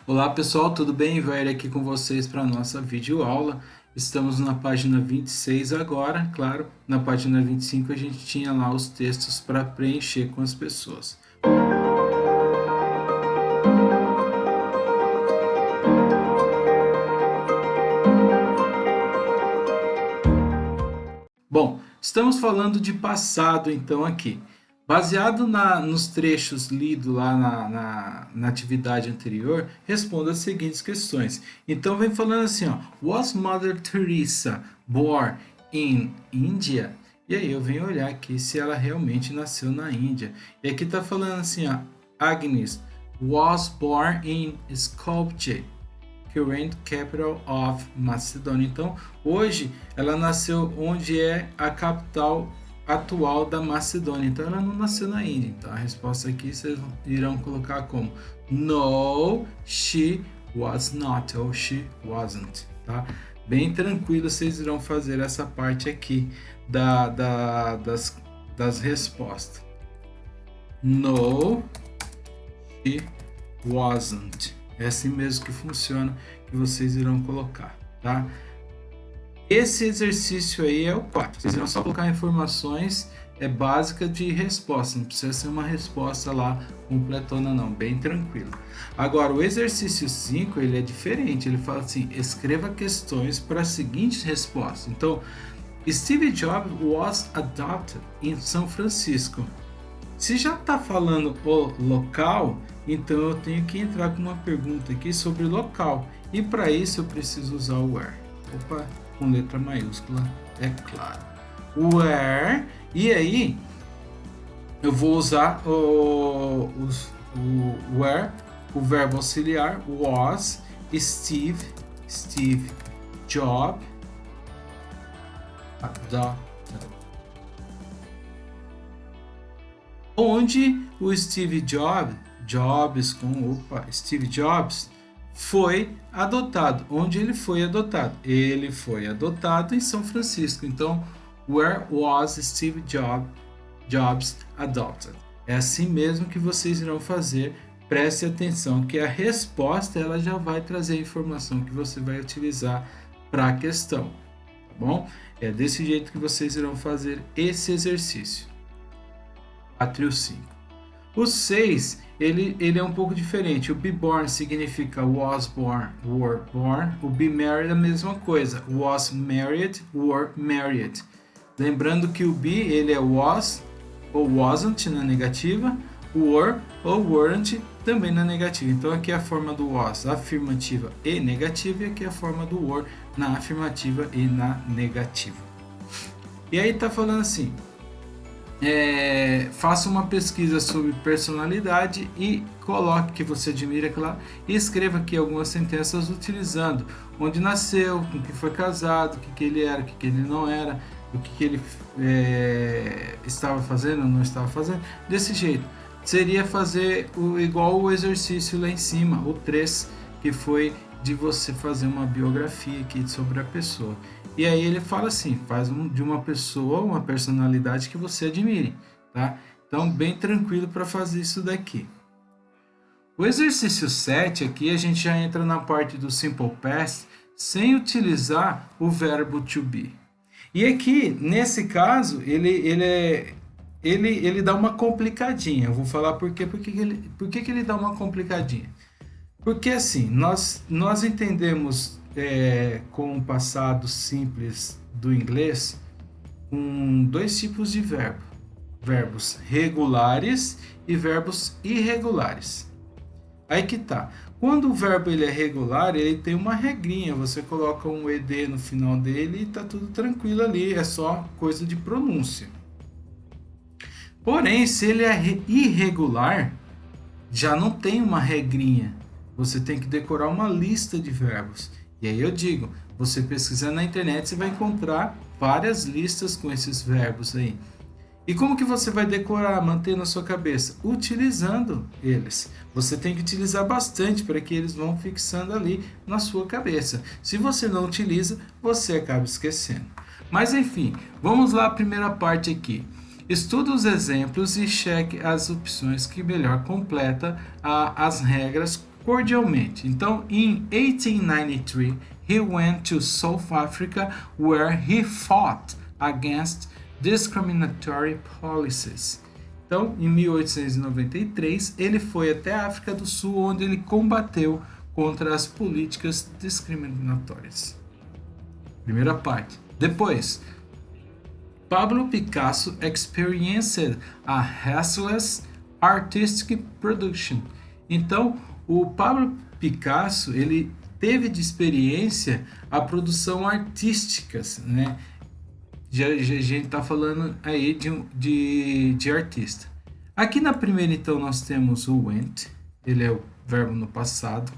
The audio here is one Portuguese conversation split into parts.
Olá pessoal, tudo bem? Vair aqui com vocês para a nossa videoaula. Estamos na página 26 agora, claro. Na página 25 a gente tinha lá os textos para preencher com as pessoas. Bom, estamos falando de passado então aqui. Baseado nos trechos lidos lá na atividade anterior, responda as seguintes questões. Então vem falando assim, ó, Was Mother Teresa born in India? E aí eu venho olhar aqui se ela realmente nasceu na Índia. E aqui está falando assim, ó, Agnes was born in Skopje, current capital of Macedonia. Então, hoje ela nasceu onde é a capital atual da Macedônia. Então, ela não nasceu na Índia. Então, a resposta aqui vocês irão colocar como No, she was not, ou she wasn't, tá? Bem tranquilo, vocês irão fazer essa parte aqui das respostas. No, she wasn't. É assim mesmo que funciona, que vocês irão colocar, tá? Esse exercício aí é o 4. Vocês irão só colocar informações básicas de resposta. Não precisa ser uma resposta lá completona não, bem tranquilo. Agora, o exercício 5, ele é diferente. Ele fala assim, escreva questões para as seguintes respostas. Então, Steve Jobs was adopted in São Francisco. Se já está falando o local, então eu tenho que entrar com uma pergunta aqui sobre local. E para isso eu preciso usar o where. Opa, com letra maiúscula, é claro. Where, e aí eu vou usar o where, o verbo auxiliar, was, Steve Jobs, adopted. Onde o Steve Jobs foi adotado. Onde ele foi adotado? Ele foi adotado em São Francisco. Então, where was Steve Jobs adopted? É assim mesmo que vocês irão fazer. Preste atenção que a resposta ela já vai trazer a informação que você vai utilizar para a questão, tá bom? É desse jeito que vocês irão fazer esse exercício. 4 e o 5. O 6, ele é um pouco diferente. O be born significa was born, were born. O be married é a mesma coisa. Was married, were married. Lembrando que o be, ele é was ou wasn't na negativa. Were ou weren't também na negativa. Então aqui é a forma do was afirmativa e negativa. E aqui é a forma do were na afirmativa e na negativa. E aí tá falando assim... faça uma pesquisa sobre personalidade e coloque que você admira, claro, e escreva aqui algumas sentenças utilizando onde nasceu, com que foi casado, o que ele era, o que ele não era, o que ele estava fazendo ou não estava fazendo. Desse jeito, seria fazer igual o exercício lá em cima, o 3, que foi de você fazer uma biografia aqui sobre a pessoa. E aí ele fala assim, faz de uma pessoa, uma personalidade que você admire, tá? Então, bem tranquilo para fazer isso daqui. O exercício 7 aqui, a gente já entra na parte do Simple Past, sem utilizar o verbo to be. E aqui, nesse caso, ele dá uma complicadinha. Eu vou falar por que ele dá uma complicadinha. Porque assim, nós entendemos com o passado simples do inglês com dois tipos de verbo. Verbos regulares e verbos irregulares. Aí que tá. Quando o verbo ele é regular, ele tem uma regrinha. Você coloca um ed no final dele e tá tudo tranquilo ali. É só coisa de pronúncia. Porém, se ele é irregular, já não tem uma regrinha. Você tem que decorar uma lista de verbos. E aí eu digo, você pesquisando na internet, você vai encontrar várias listas com esses verbos aí. E como que você vai decorar, manter na sua cabeça? Utilizando eles. Você tem que utilizar bastante para que eles vão fixando ali na sua cabeça. Se você não utiliza, você acaba esquecendo. Mas enfim, vamos lá a primeira parte aqui. Estude os exemplos e cheque as opções que melhor completa as regras cordialmente. Então, in 1893, he went to South Africa where he fought against discriminatory policies. Então, em 1893, ele foi até a África do Sul, onde ele combateu contra as políticas discriminatórias. Primeira parte. Depois, Pablo Picasso experienced a restless artistic production. Então, o Pablo Picasso, ele teve de experiência a produção artística, né? A gente está falando aí de artista. Aqui na primeira, então, nós temos o went, ele é o verbo no passado.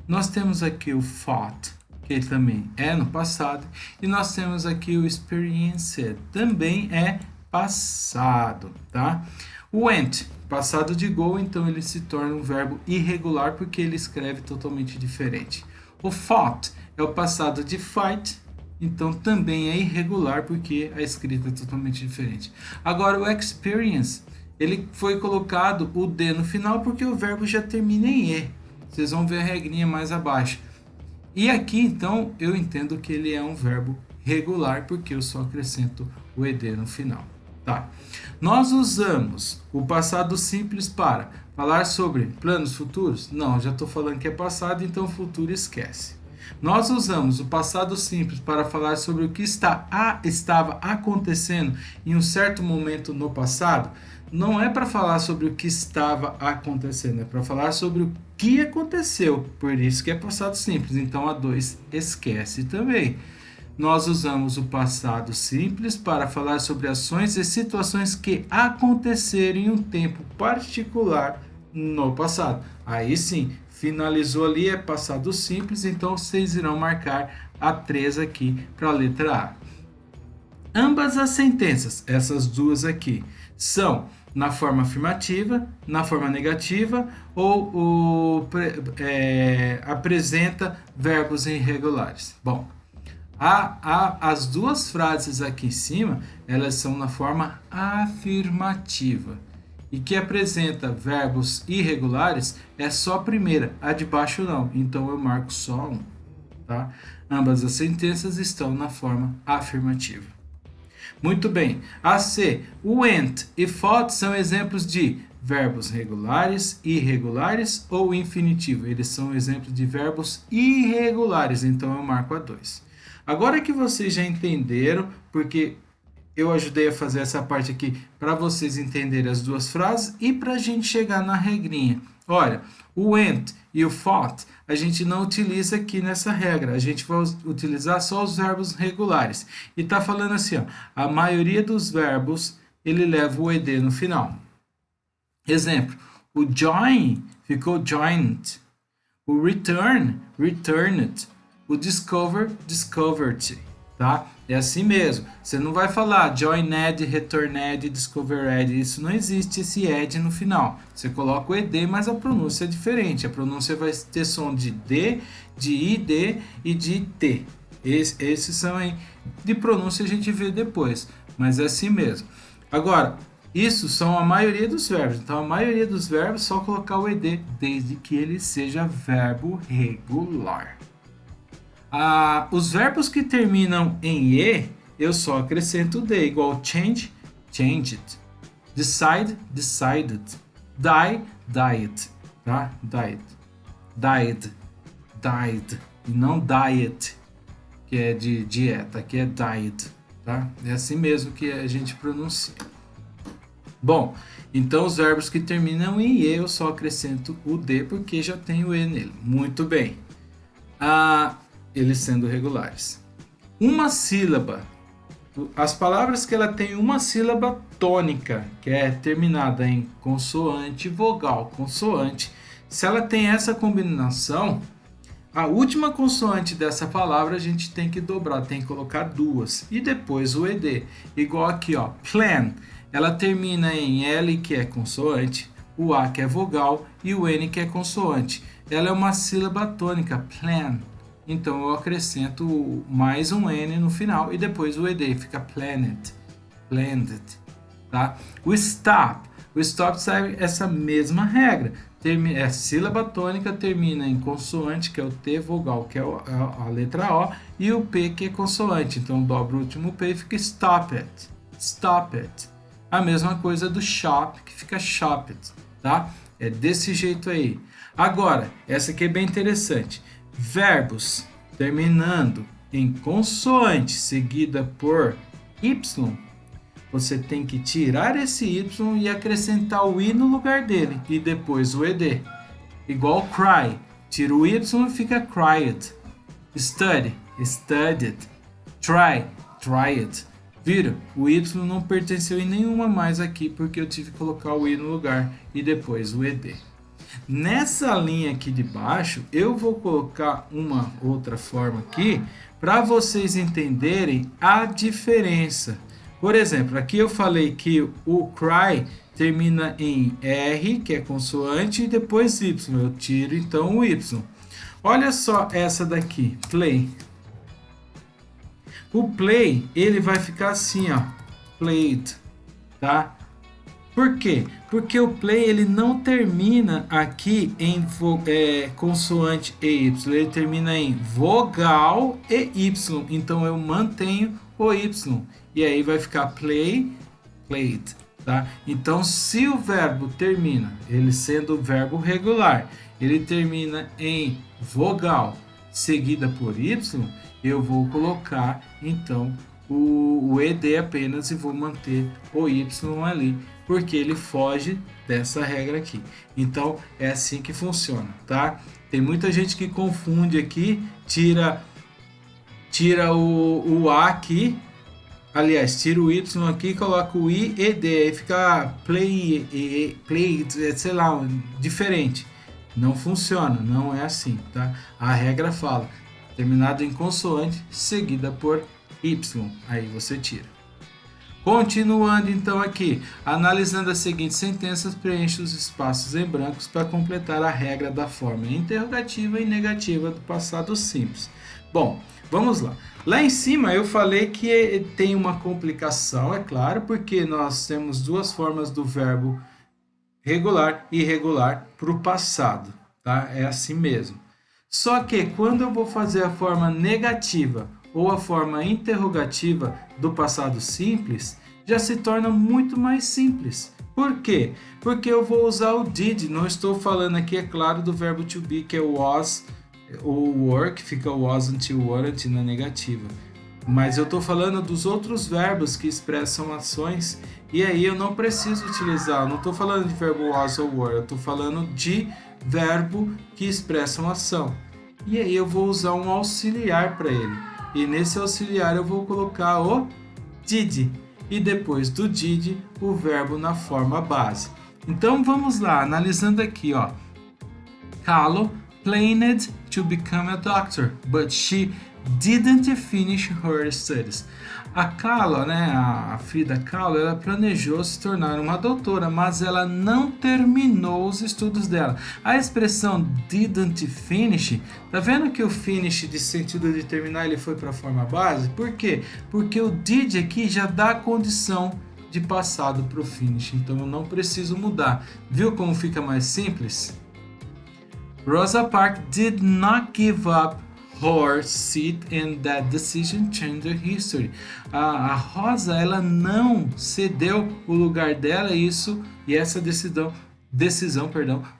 Nós temos aqui o fought, que ele também é no passado. E nós temos aqui o experienced, também é passado, tá? O went, passado de go, então ele se torna um verbo irregular porque ele escreve totalmente diferente. O fought é o passado de fight, então também é irregular porque a escrita é totalmente diferente. Agora o experience, ele foi colocado o D no final porque o verbo já termina em E. Vocês vão ver a regrinha mais abaixo. E aqui então eu entendo que ele é um verbo regular porque eu só acrescento o ED no final. Tá? Nós usamos o passado simples para falar sobre planos futuros? Não, já estou falando que é passado, então futuro esquece. Nós usamos o passado simples para falar sobre o que estava acontecendo em um certo momento no passado? Não é para falar sobre o que estava acontecendo, é para falar sobre o que aconteceu. Por isso que é passado simples. Então a 2 esquece também. Nós usamos o passado simples para falar sobre ações e situações que aconteceram em um tempo particular no passado. Aí sim, finalizou ali, é passado simples, então vocês irão marcar a 3 aqui para a letra A. Ambas as sentenças, essas duas são na forma afirmativa, na forma negativa ou apresenta verbos irregulares. Bom, as duas frases aqui em cima, elas são na forma afirmativa. E que apresenta verbos irregulares é só a primeira, a de baixo não. Então eu marco só 1. Tá? Ambas as sentenças estão na forma afirmativa. Muito bem. A C, went e fought são exemplos de verbos regulares, irregulares ou infinitivo. Eles são exemplos de verbos irregulares, então eu marco a 2. Agora que vocês já entenderam, porque eu ajudei a fazer essa parte aqui para vocês entenderem as duas frases e para a gente chegar na regrinha. Olha, o went e o fought a gente não utiliza aqui nessa regra. A gente vai utilizar só os verbos regulares. E está falando assim, ó, a maioria dos verbos ele leva o ed no final. Exemplo, o join ficou joined. O return, returned. O discover, discovered. Tá? É assim mesmo. Você não vai falar joined, returned, discovered. Isso não existe, esse ed no final. Você coloca o ed, mas a pronúncia é diferente. A pronúncia vai ter som de D, de ID e de T. Esses são aí. De pronúncia a gente vê depois. Mas é assim mesmo. Agora, isso são a maioria dos verbos. Então, a maioria dos verbos, só colocar o ed, desde que ele seja verbo regular. Os verbos que terminam em E, eu só acrescento o D, igual change, changed, decide, decided, die, died, tá? Died, e não diet, que é de dieta, aqui é died, tá? É assim mesmo que a gente pronuncia. Bom, então os verbos que terminam em E, eu só acrescento o D, porque já tem o E nele. Muito bem. Eles sendo regulares. Uma sílaba. As palavras que ela tem uma sílaba tônica, que é terminada em consoante, vogal, consoante. Se ela tem essa combinação, a última consoante dessa palavra a gente tem que dobrar, tem que colocar 2. E depois o ed. Igual aqui, ó, plan. Ela termina em L, que é consoante, o A, que é vogal, e o N, que é consoante. Ela é uma sílaba tônica, plan. Então eu acrescento mais um N no final e depois o ED, fica planet, blended, tá? O stop segue essa mesma regra. sílaba tônica termina em consoante, que é o T, vogal, que é a letra O, e o P, que é consoante. Então dobra o último P e fica stop it. Stop it. A mesma coisa do shop, que fica shop it, tá? É desse jeito aí. Agora, essa aqui é bem interessante. Verbos terminando em consoante seguida por Y, você tem que tirar esse Y e acrescentar o I no lugar dele e depois o ED. Igual cry, tira o Y e fica cried. Study, studied. Try, tried. Viram? O Y não pertenceu em nenhuma mais aqui porque eu tive que colocar o I no lugar e depois o ED. Nessa linha aqui de baixo, eu vou colocar uma outra forma aqui para vocês entenderem a diferença. Por exemplo, aqui eu falei que o cry termina em R, que é consoante, e depois Y. Eu tiro então o Y. Olha só essa daqui, play. O play, ele vai ficar assim, ó, played, tá? Por quê? Porque o play ele não termina aqui em consoante e Y, ele termina em vogal e Y, então eu mantenho o Y, e aí vai ficar play, played, tá? Então se o verbo termina, ele sendo o verbo regular, ele termina em vogal seguida por Y, eu vou colocar então o ED apenas e vou manter o Y ali, porque ele foge dessa regra aqui. Então é assim que funciona, tá? Tem muita gente que confunde aqui, tira o A aqui, aliás, tira o Y aqui, coloca o I e D, aí fica play, sei lá, diferente. Não funciona, não é assim, tá? A regra fala, terminado em consoante, seguida por Y, aí você tira. Continuando então aqui, analisando as seguintes sentenças, preencha os espaços em brancos para completar a regra da forma interrogativa e negativa do passado simples. Bom, vamos lá. Lá em cima eu falei que tem uma complicação, é claro, porque nós temos duas formas do verbo regular e irregular para o passado, tá? É assim mesmo. Só que quando eu vou fazer a forma negativa ou a forma interrogativa do passado simples, já se torna muito mais simples. Por quê? Porque eu vou usar o did, não estou falando aqui, é claro, do verbo to be, que é o was, ou were, que fica wasn't e weren't na negativa. Mas eu estou falando dos outros verbos que expressam ações, e aí eu não preciso utilizar, não estou falando de verbo was ou were, eu estou falando de verbo que expressam ação. E aí eu vou usar um auxiliar para ele. E nesse auxiliar eu vou colocar o did. E depois do did, o verbo na forma base. Então vamos lá, analisando aqui, ó. Kahlo planned to become a doctor, but she didn't finish her studies. A Kahlo, né, a Frida Kahlo, ela planejou se tornar uma doutora, mas ela não terminou os estudos dela. A expressão didn't finish, tá vendo que o finish de sentido de terminar ele foi para a forma base? Por quê? Porque o did aqui já dá a condição de passado para o finish, então eu não preciso mudar. Viu como fica mais simples? Rosa Parks did not give up her seat and that decision changed her history. A Rosa, ela não cedeu o lugar dela, e essa decisão,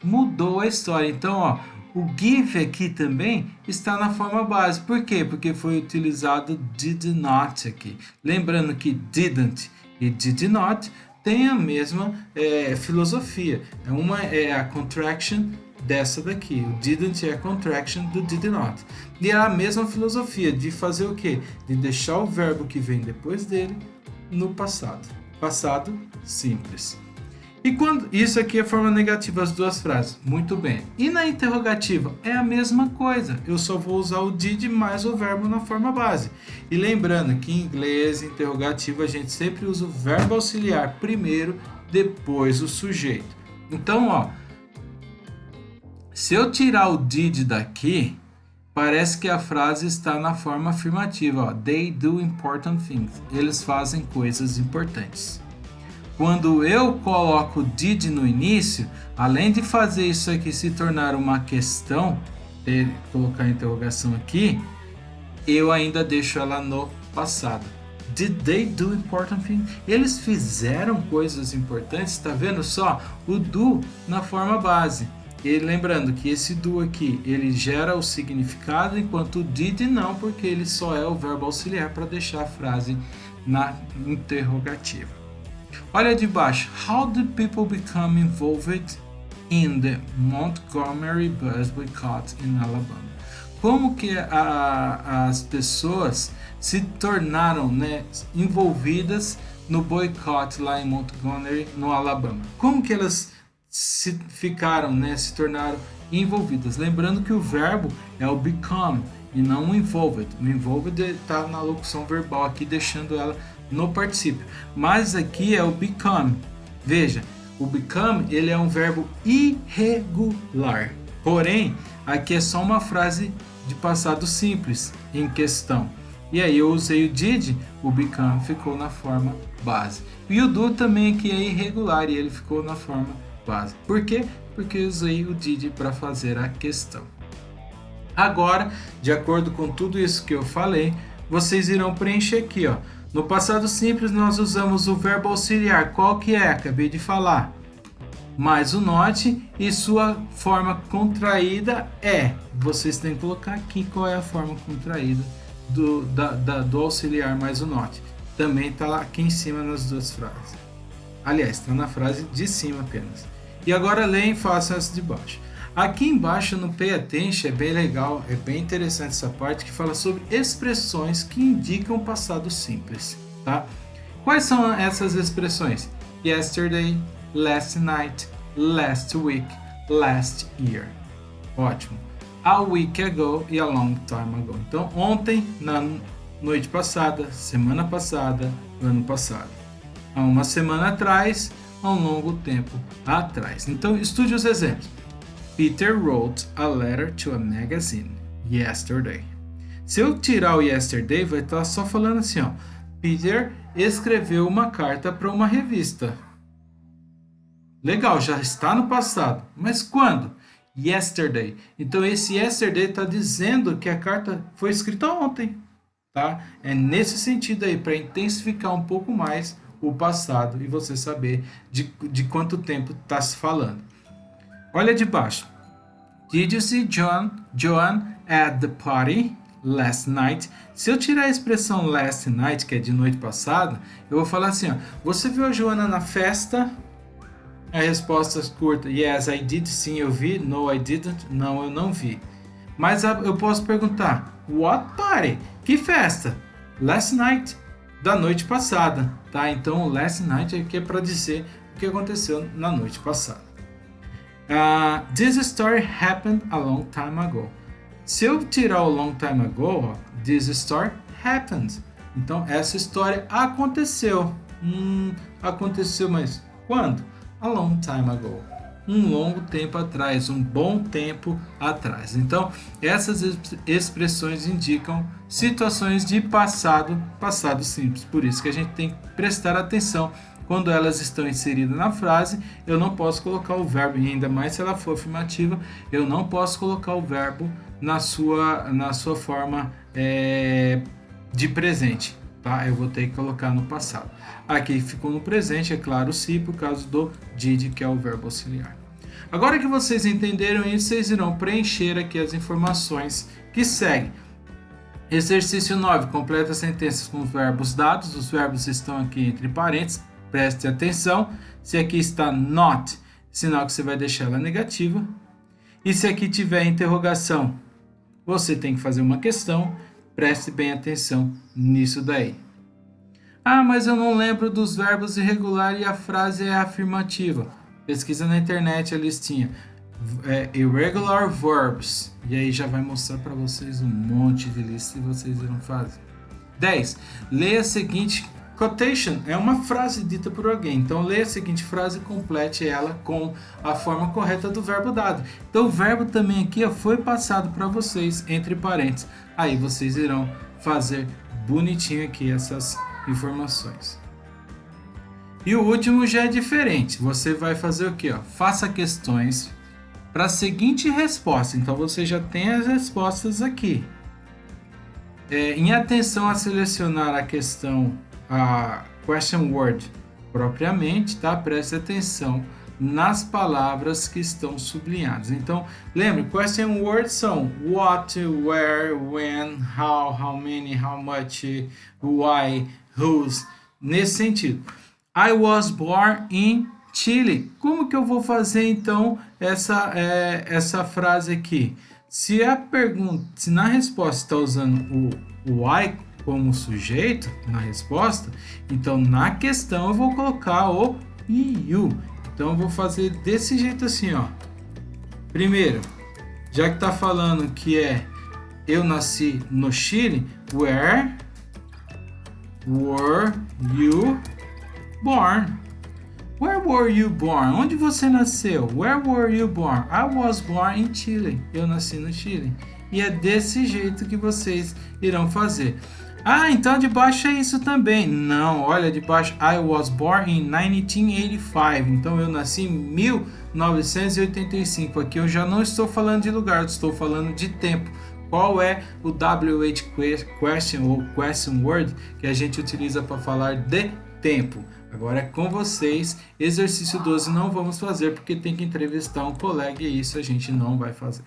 mudou a história. Então, ó, o give aqui também está na forma base. Por quê? Porque foi utilizado did not aqui. Lembrando que didn't e did not têm a mesma filosofia. Uma é a contraction dessa daqui, o didn't é a contraction do did not. E é a mesma filosofia de fazer o quê? De deixar o verbo que vem depois dele no passado. Passado simples. E quando isso aqui é forma negativa, as duas frases. Muito bem. E na interrogativa é a mesma coisa. Eu só vou usar o did mais o verbo na forma base. E lembrando que em inglês, interrogativa, a gente sempre usa o verbo auxiliar primeiro, depois o sujeito. Então, ó, se eu tirar o did daqui, parece que a frase está na forma afirmativa. Ó. They do important things. Eles fazem coisas importantes. quando eu coloco did no início, além de fazer isso aqui se tornar uma questão, colocar a interrogação aqui, eu ainda deixo ela no passado. Did they do important things? Eles fizeram coisas importantes, tá vendo só? O do na forma base. E lembrando que esse do aqui, ele gera o significado, enquanto o did não, porque ele só é o verbo auxiliar para deixar a frase na interrogativa. Olha de baixo. How did people become involved in the Montgomery bus boycott in Alabama? Como que as pessoas se tornaram, né, envolvidas no boicote lá em Montgomery, no Alabama? Como que elas se tornaram envolvidas? Lembrando que o verbo é o become e não o involved. O involved está na locução verbal aqui, deixando ela no particípio. Mas aqui é o become. Veja, o become ele é um verbo irregular. Porém, aqui é só uma frase de passado simples em questão. E aí eu usei o did, o become ficou na forma base. E o do também aqui é irregular e ele ficou na forma base. Por quê? Porque eu usei o did para fazer a questão. Agora, de acordo com tudo isso que eu falei, vocês irão preencher aqui, ó. No passado simples nós usamos o verbo auxiliar. Qual que é? Acabei de falar. Mais o not e sua forma contraída é. Vocês têm que colocar aqui qual é a forma contraída do auxiliar mais o not. Também está lá aqui em cima nas duas frases. Aliás, está na frase de cima apenas. E agora leem e façam essa de baixo. Aqui embaixo no Pay Attention é bem legal, é bem interessante essa parte que fala sobre expressões que indicam passado simples, tá? Quais são essas expressões? Yesterday, last night, last week, last year. Ótimo. A week ago e a long time ago. Então, ontem, na noite passada, semana passada, ano passado. Há uma semana atrás, há um longo tempo atrás. Então, estude os exemplos. Peter wrote a letter to a magazine yesterday. Se eu tirar o yesterday, vai estar só falando assim, ó. Peter escreveu uma carta para uma revista. Legal, já está no passado. Mas quando? Yesterday. Então esse yesterday está dizendo que a carta foi escrita ontem, tá? É nesse sentido aí, para intensificar um pouco mais o passado e você saber de quanto tempo está se falando. Olha de baixo. Did you see Joan at the party last night? Se eu tirar a expressão last night, que é de noite passada, eu vou falar assim, ó. Você viu a Joana na festa? A resposta curta, yes, I did, sim, eu vi. No, I didn't, não, eu não vi. Mas eu posso perguntar, what party? Que festa? Last night, da noite passada, tá? Então, last night aqui é para dizer o que aconteceu na noite passada. This story happened a long time ago. Se eu tirar o long time ago, ó, this story happened. Então, essa história aconteceu. Aconteceu, mas quando? A long time ago. Um longo tempo atrás, um bom tempo atrás. Então, essas expressões indicam situações de passado simples. Por isso que a gente tem que prestar atenção quando elas estão inseridas na frase. Eu não posso colocar o verbo, e ainda mais se ela for afirmativa, eu não posso colocar o verbo na sua forma de presente. Tá? Eu vou ter que colocar no passado. Aqui ficou no presente, é claro, se por causa do did, que é o verbo auxiliar. Agora que vocês entenderam isso, vocês irão preencher aqui as informações que seguem. Exercício 9. Completa sentenças com os verbos dados. Os verbos estão aqui entre parênteses. Preste atenção. Se aqui está not, sinal que você vai deixar ela negativa. E se aqui tiver interrogação, você tem que fazer uma questão. Preste bem atenção nisso daí. Ah, mas eu não lembro dos verbos irregulares e a frase é afirmativa. Pesquisa na internet a listinha. Irregular verbs. E aí já vai mostrar para vocês um monte de listas que vocês irão fazer. 10. Leia a seguinte quotation. É uma frase dita por alguém. Então leia a seguinte frase e complete ela com a forma correta do verbo dado. Então o verbo também aqui foi passado para vocês entre parênteses. Aí vocês irão fazer bonitinho aqui essas informações. E o último já é diferente. Você vai fazer o quê? Ó? Faça questões para a seguinte resposta. Então você já tem as respostas aqui. Em atenção a selecionar a questão, a question word propriamente, tá? Preste atenção nas palavras que estão sublinhadas. Então, lembre, question words são what, where, when, how many, how much, why, whose, nesse sentido. I was born in Chile. Como que eu vou fazer então essa frase aqui? Se a pergunta, se na resposta está usando o I como sujeito na resposta, então na questão eu vou colocar o you. Então eu vou fazer desse jeito assim, ó. Primeiro, já que está falando que eu nasci no Chile, where were you born? Where were you born? Onde você nasceu? Where were you born? I was born in Chile. Eu nasci no Chile. E é desse jeito que vocês irão fazer. Ah, então de baixo é isso também. Não, olha de baixo. I was born in 1985. Então eu nasci em 1985. Aqui eu já não estou falando de lugar, estou falando de tempo. Qual é o WH question ou question word que a gente utiliza para falar de tempo? Agora é com vocês. Exercício 12 não vamos fazer porque tem que entrevistar um colega e isso a gente não vai fazer.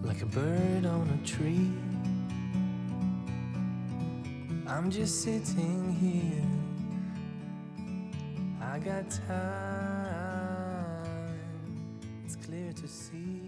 Like a bird on a tree, I'm just sitting here. I got time, it's clear to see.